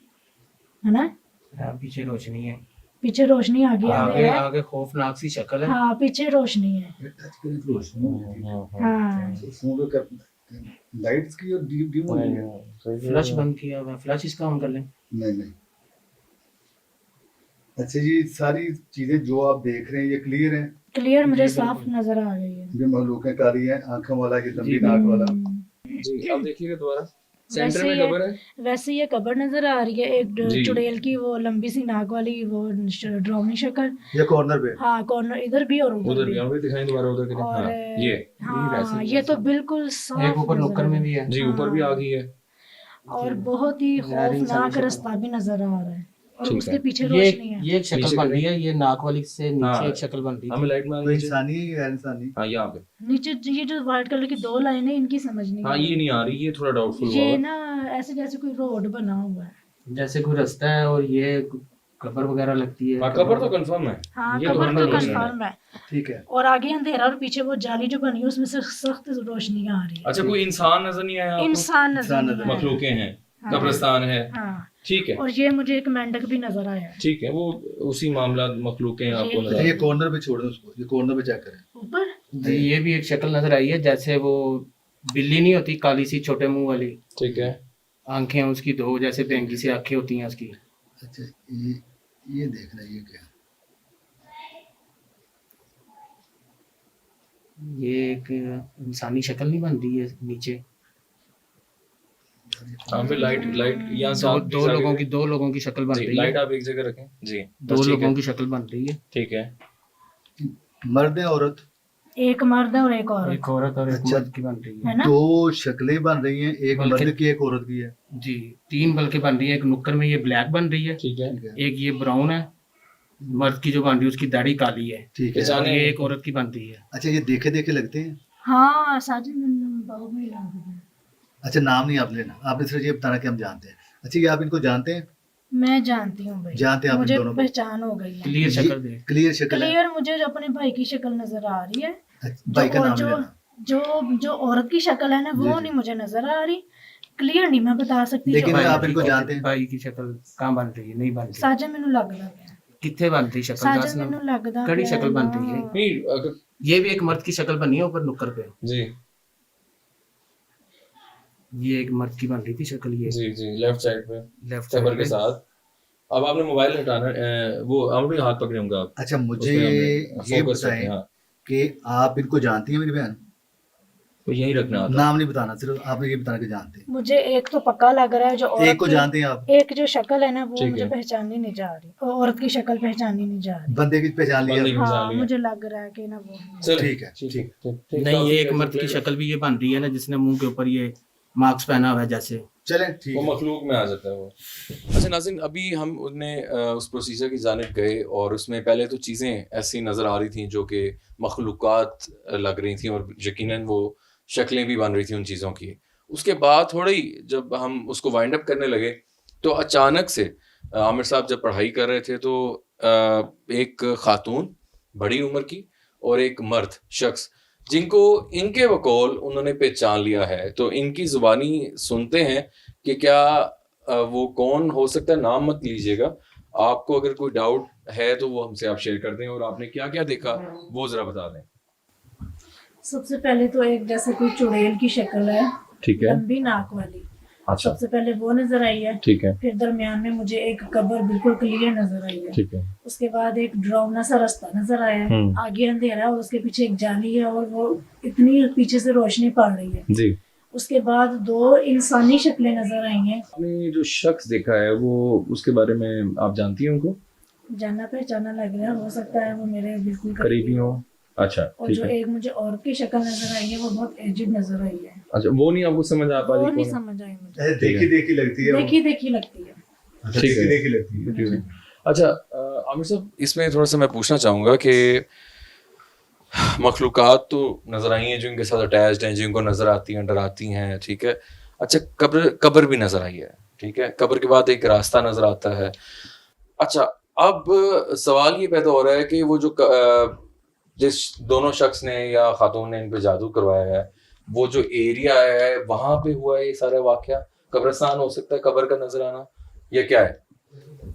है ना, हाँ, पीछे रोशनी है, पीछे रोशनी, आगे आगे अंधेरा है। आगे खौफनाक सी शक्ल है। हाँ पीछे रोशनी है। हाँ लाइट्स की और डिम हो गई है। फ्लैश बंद किया हुआ है, फ्लैश इसका ऑन कर लें। नहीं। अच्छा, ये सारी चीजें जो आप देख रहे हैं ये क्लियर हैं? क्लियर मुझे साफ नजर आ रही है। ये महलूक कारी है, आंखों वाला, की लंबी नाक वाला। जी, अब देखिएगा दोबारा, सेंटर वैसे में ये- कब्र है। वैसे ये कब्र नजर आ रही है, एक जी। चुड़ैल की वो लंबी सी नाक वाली वो ड्राउनी शक्ल। ये कॉर्नर पे। हाँ कॉर्नर इधर भी और उधर उधर भी भी। हम भी दिखाएं दोबारा, उधर के और हाँ, ये हाँ ये तो बिल्कुल साफ एक ऊपर नजर नुक्कड़ आ में रहा भी है। जी, ऊपर भी आ गई है। और बहुत ही यार, इंसानी खौफनाक शक्ल। रास्ता भी नजर आ रहा है, और ठीक उसके है। पीछे ये रोशनी है। ये एक शक्ल नीचे बन करें। रही है, ये नाक वाली से नीचे हाँ। एक शक्ल बन रही हमें है। लाइट में तो आनी चाहिए। इंसानी है या इंसानी? हाँ, यहाँ पे। नीचे ये जो व्हाइट कलर की दो लाइनें इनकी समझ नहीं हाँ, आ ये रही। नहीं आ रही, ये थोड़ा डाउटफुल हुआ ये हुआ। ना ऐसे जैसे कोई रोड बना हुआ है। जैसे कोई रास्ता है और ये कब्र वगैरह लगती है। हाँ, कब्र तो कंफर्म है। हाँ ये कब्र कब्र तो रोशनी है। कंफर्म है। ठीक है। और आगे अंधेरा और पीछे वो जाली जो बनी है उसमें से सख्त रोशनी आ रही है। अच्छा, कोई इंसान नजर नहीं आया आपको? इंसान नजर इंसान नहीं नजर- आया। मखलूकें हैं, हाँ। कब्रिस्तान है। हाँ ठीक है, और ये मुझे एक मेंढक भी नजर आया है ठीक है, वो उसी मामला मखलूकें आपको ये- नजर अच्छा, ये आएंगी। कॉर्नर पे छोड़ दो उसको, ये कॉर्नर पे चेक करें। ऊपर। जी, ये भी एक शक्ल नजर आई है, जैसे वो बिल्ली नहीं होती काली सी छोटे मुंह वाली, ठीक है, आंखें उसकी दो जैसे बैंगी सी आंखें होती हैं उसकी। अच्छा, ये देख रहे हैं, ये क्या? ये एक इंसानी शक्ल नहीं बन रही है नीचे। यहाँ पे लाइट यहाँ से दो आप दो please लोगों आगे की दो लोगों की शक्ल बन जी, रही लाइट है। आप एक जगह रखें जी। दो बस ठीक लोगों है, की शक्ल बन रही है, ठीक है। मर्द है औरत? एक मर्द है और एक औरत, एक औरत और एक अच्छा। मर्द की बन रही है। है ना। दो शक्लें बन रही हैं, एक बल्कि- मर्द की एक औरत की है। जी, तीन बल्कि बन रही है। एक नुक्कड़ में ये ब्लैक बन रही है, ठीक है, ठीक है, एक ये ब्राउन है, मर्द की जो बन रही है उसकी दाढ़ी काली है, ठीक है। पहचान- और जाने- ये एक औरत की बन रही है। अच्छा, ये देखे देखे लगते हैं? हाँ साजिद बहुत में लग रहा है। अच्छा, नाम नहीं आप लेना, आपने सिर्फ ये बताना कि हम जानते हैं। अच्छा, ये आप इनको जानते हैं? मैं जानती हूँ भाई, जानते हैं आप इन मुझे दोनों को? पहचान हो गई है। क्लियर शक्ल देख। क्लियर शक्ल है? क्लियर मुझे अपने भाई की शक्ल नजर आ रही है। अच्छा, भाई का जो नाम जो लेना। जो औरत की शक्ल है ना जी, वो जी। नहीं मुझे नजर आ रही, क्लियर नहीं मैं बता सकती। लेकिन जो आप औरत इनको की- जानते हैं? भाई की शक्ल कहाँ बन रही है? नहीं बन रही। साजिद मैनू लगदा है, कितने बन रही शक्ल? साजिद दस मैनू ना। लगदा कड़ी पिया शक्ल बन ना। रही है। नहीं, अगर ये भी एक मर्द की शक्ल बनी है ऊपर नुक्कड़ पे। जी ये एक मर्द की बन रही थी शक्ल, ये जी जी, लेफ्ट साइड पे लेफ्ट कब्र साइड के पे। साथ। अब आपने मोबाइल हटाना वो हम भी हाथ पकड़ूंगा आप अच्छा, मुझे उसमें हमें ये focus बताएं रखें, हाँ। कि आप इनको जानती हैं मेरी बहन? तो यही रखना आता। नाम नहीं बताना, सिर्फ आप ये बताना कि जानते हैं। मुझे एक तो पक्का लग रहा है जो एक औरत को की- जानते हैं आप? एक जो शक्ल है ना वो ठीक मुझे है। पहचानी नहीं जा रही, और औरत की शक्ल पहचानी नहीं जा रही। बंदे की पहचान लिया? बंदे की- हाँ पहचान लिया। मुझे लग रहा है कि ना वो चलो ठीक है, ठीक ठीक। ठीक। नहीं, ये एक मर्द की शक्ल भी ये बन रही है ना, जिसने मुंह के ऊपर ये मार्क्स पहना हुआ है जैसे। चलें, ठीक वो है। मखलूक में आ जाता है वो। अच्छा नाज़रीन, अभी हम उन्हें उस प्रोसीजर की जानिब गए और उसमें पहले तो चीज़ें ऐसी नज़र आ रही थी जो कि मखलूक़ात लग रही थी और यकीनन वो शक्लें भी बन रही थी उन चीज़ों की। उसके बाद थोड़ी जब हम उसको वाइंड अप करने लगे तो अचानक से आमिर साहब जब पढ़ाई कर रहे थे तो एक खातून बड़ी उम्र की और एक मर्द शख्स जिनको इनके बकौल उन्होंने पहचान लिया है, तो इनकी जुबानी सुनते हैं कि क्या वो कौन हो सकता है। नाम मत लीजिएगा, आपको अगर कोई डाउट है तो वो हमसे आप शेयर कर दें और आपने क्या क्या देखा वो जरा बता दें। सबसे पहले तो एक जैसे कोई चुड़ैल की शक्ल है, ठीक लंबी नाक वाली, अच्छा, सबसे पहले वो नजर आई है। ठीक है, फिर दरमियान में मुझे एक कब्र बिल्कुल क्लियर नजर आई है। ठीक है, उसके बाद एक डरावना सा रास्ता नजर आया है, आगे अंधेरा है और उसके पीछे एक जाली है और वो इतनी पीछे से रोशनी पड़ रही है। जी। उसके बाद दो इंसानी शक्लें नजर आई हैं। आपने जो शख्स देखा है वो उसके बारे में आप जानती हैं उनको? जाना पहचाना लग रहा है, हो सकता है वो मेरे बिल्कुल करीबी हो? अच्छा, और ठीक जो है। एक मुझे औरत की शक्ल नजर आई है वो बहुत एजिड नजर आई है, अच्छा, वो नहीं आपको समझ आ पा वो रही नहीं कौन है? समझ आई मुझे। ऐसे देखी देखी लगती है वो। देखी देखी लगती है। अच्छा, ठीक है। देखी देखी लगती है। ठीक है। अच्छा आमिर साहब, इसमें थोड़ा सा मैं पूछना चाहूँगा कि मखलूक़ात तो नज़र आई हैं जो इनके साथ अटैच्ड हैं, जिनको नज़र आती हैं, डराती हैं, ठीक है। अच्छा, कब्र भी नज़र आई है, ठीक है। कब्र के बाद एक रास्ता नज़र आता है। अच्छा, अब सवाल ये पैदा हो रहा है कि वो जो जिस दोनों शख्स ने या खातून ने इन पे जादू करवाया है, वो जो एरिया है वहां पे हुआ है ये सारा वाकया? कब्रिस्तान हो सकता है, कब्र का नजर आना, या क्या है?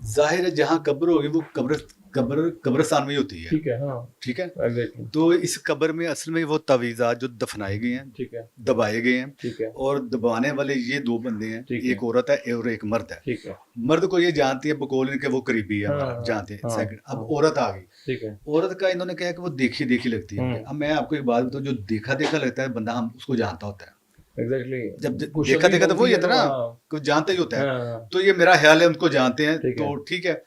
जाहिर है जहाँ कब्र होगी वो कब्रिस्तान में ही होती है। ठीक है, हाँ, ठीक है, एग्जैक्टली, तो इस कब्र में असल में वो तावीज़ात जो दफनाए गए हैं, ठीक है, दबाए गए हैं, ठीक है, और दबाने वाले ये दो बंदे हैं, ठीक है। एक औरत है और एक मर्द है। ठीक है, मर्द को ये जानती है बकौल इनके वो करीबी है, हमारा हाँ, जानते हैं। हाँ, सेकंड, अब हाँ। औरत आ गई। ठीक है, औरत का इन्होंने कहा कि वो देखी देखी लगती है। अब मैं आपको एक बात बताऊं, जो देखा देखा लगता है बंदा हम उसको जानता होता है। एग्जैक्टली, जब कुछ देखा अभी देखा तो वही होती होता है है ना, हाँ, कुछ जानता ही होता है। हाँ, तो ये मेरा ख्याल है उनको जानते हैं, ठीक है। तो ठीक है,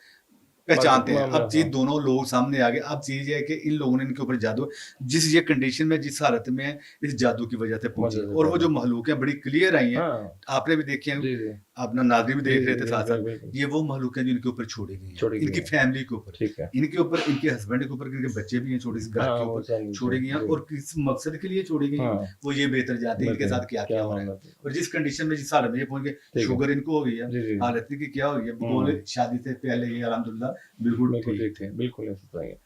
पहचानते हैं। मामला, अब चीज हाँ। दोनों लोग सामने आ गए। अब चीज ये है कि इन लोगों ने इनके ऊपर जादू, जिस ये कंडीशन में, जिस हालत में है, इस जादू की वजह से पहुंची। वजह से और वो जो महलूक है बड़ी क्लियर आई हैं, हाँ, आपने भी देखी हैं, जी जी, अपना नाज़रीन भी देख जी, रहे जी, थे जी, साथ साथ। बिल्कुल। ये वो महलूक है जो इनके ऊपर छोड़ी गई छोड़ी है, गई इनकी है। फैमिली के ऊपर, ठीक है, इनके ऊपर, इनके हस्बैंड के ऊपर, इनके बच्चे भी हैं छोटे से घर हाँ, के वो ऊपर समझ छोड़ी गई हैं। गए। और किस मकसद के लिए छोड़ी गई हैं, हाँ, वो ये बेहतर जानते हैं इनके बिल्कुल। साथ क्या क्या हो रहा है। मामला था? और जिस कंडीशन में, जिस हालत में ये पहुंच ठीक गए, है। शुगर इनको हो गई है, जी जी, हालत की क्या हो गई है, बोले शादी से पहले ये अल्हम्दुलिल्लाह बिल्कुल बिल्कुल ठीक ठीक थे, बिल्कुल ऐसा तो है।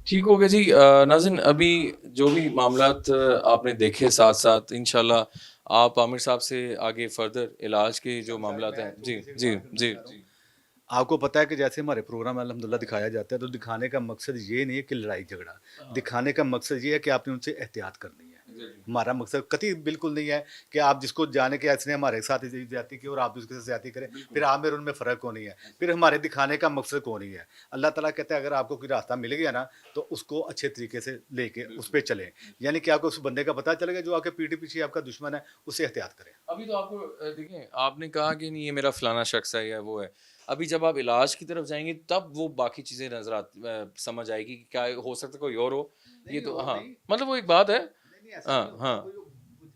ठीक हो गया जी। नाज़रीन, अभी जो भी मामलात आपने देखे, साथ साथ इंशाल्लाह आप आमिर साहब से आगे फर्दर इलाज के जो मामलात हैं, जी जी जी जी, आपको पता है कि जैसे हमारे प्रोग्राम में अल्हम्दुलिल्लाह दिखाया जाता है, तो दिखाने का मकसद ये नहीं है कि लड़ाई झगड़ा, दिखाने का मकसद ये है कि आपने उनसे एहतियात करनी है। हमारा मकसद कतई बिल्कुल नहीं है कि आप जिसको जाने के इसने हमारे साथ ज्यादती की और आप उसके साथ ज्यादती करें, फिर आप मेरे उनमें फ़र्क को नहीं है, फिर हमारे दिखाने का मकसद को नहीं है। अल्लाह ताला कहता है अगर आपको कोई रास्ता मिल गया ना, तो उसको अच्छे तरीके से लेके उस पर चलें। यानी कि आपको उस बंदे का पता चलेगा जो आपके पीठ पीछे आपका दुश्मन है, उससे एहतियात करें। अभी तो आपको देखें, आपने कहा कि नहीं ये मेरा फलाना शख्स है या वो है। अभी जब आप इलाज की तरफ जाएंगे तब वो बाकी चीज़ें समझ आएगी कि क्या हो सकता है कोई और हो। ये तो हाँ, मतलब वो एक बात है। हाँ हाँ,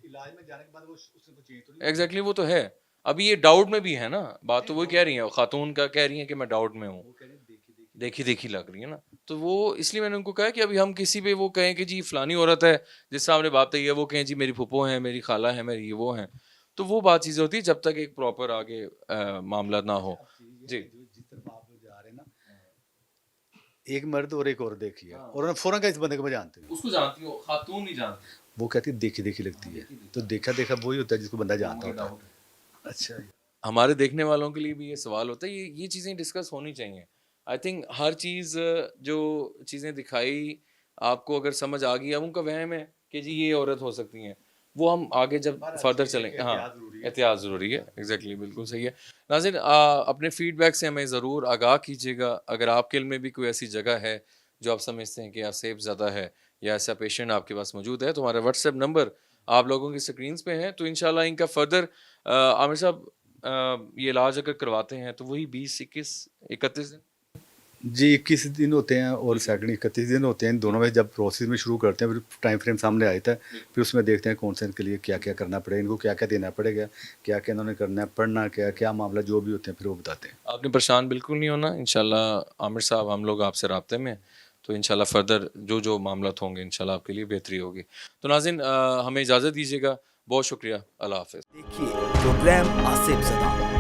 इलाज में जाने के बाद वो उससे कुछ चेंज तो एग्जैक्टली, वो तो है। अभी ये डाउट में भी है ना, बात तो वो कह रही है, खातून का कह रही है कि मैं डाउट में हूँ, देखी देखी लग रही है ना। तो वो इसलिए मैंने उनको कहा कि अभी हम किसी पे वो कहें कि जी फलानी औरत है, जिस सामने बात है, वो कहें जी मेरी फूफो है, मेरी खाला है, मेरी ये वो हैं, तो वो बात चीज़ें होती है जब तक एक प्रॉपर आगे मामला ना हो। जी, जिस तरफ आप लोग जा रहे हैं ना, एक मर्द और एक औरत देखी है, और उन्होंने फौरन का इस बंदे को मैं जानते हैं, उसको जानती हो, खातून नहीं जानती। वो कहती है देखी देखी लगती है। तो देखा देखा वही होता है जिसको बंदा जानता होता है। अच्छा, हमारे देखने वालों के लिए भी ये सवाल होता है, ये चीज़ें डिस्कस होनी चाहिए। आई थिंक हर चीज़ जो चीज़ें दिखाई आपको अगर समझ आ गई, अब उनका वहम है कि जी ये औरत हो सकती हैं, वो हम आगे जब फर्दर चलेंगे। हाँ, एहतियात ज़रूरी है, एग्जैक्टली, बिल्कुल सही है। नाज़रीन, अपने फीडबैक से हमें ज़रूर आगाह कीजिएगा। अगर आपके इल्म में भी कोई ऐसी जगह है जो आप समझते हैं कि यहाँ सेफ ज़्यादा है या ऐसा पेशेंट आपके पास मौजूद है, तो हमारा व्हाट्सएप नंबर आप लोगों की स्क्रीन्स पे है। तो इंशाल्लाह इनका फर्दर आमिर साहब ये इलाज अगर करवाते हैं तो वही 20, 21, 31 दिन जी 21 दिन होते हैं और सेकंड 31 दिन होते हैं। इन दोनों में जब प्रोसेस में शुरू करते हैं, फिर टाइम फ्रेम सामने आता है, फिर उसमें देखते हैं कौन से इनके लिए क्या क्या करना पड़ेगा, इनको क्या क्या देना पड़ेगा, क्या क्या इन्होंने करना है, पढ़ना क्या क्या मामला जो भी होते हैं, फिर वो बताते हैं। आपने परेशान बिल्कुल नहीं होना। इंशाल्लाह आमिर साहब, हम लोग आपसे राब्ते में हैं, तो इंशाल्लाह फर्दर जो मामला होंगे इंशाल्लाह आपके लिए बेहतरी होगी। तो नाज़रीन, हमें इजाज़त दीजिएगा। बहुत शुक्रिया। अल्लाह हाफ़िज़। देखिए प्रोग्राम आसिफ ज़दा।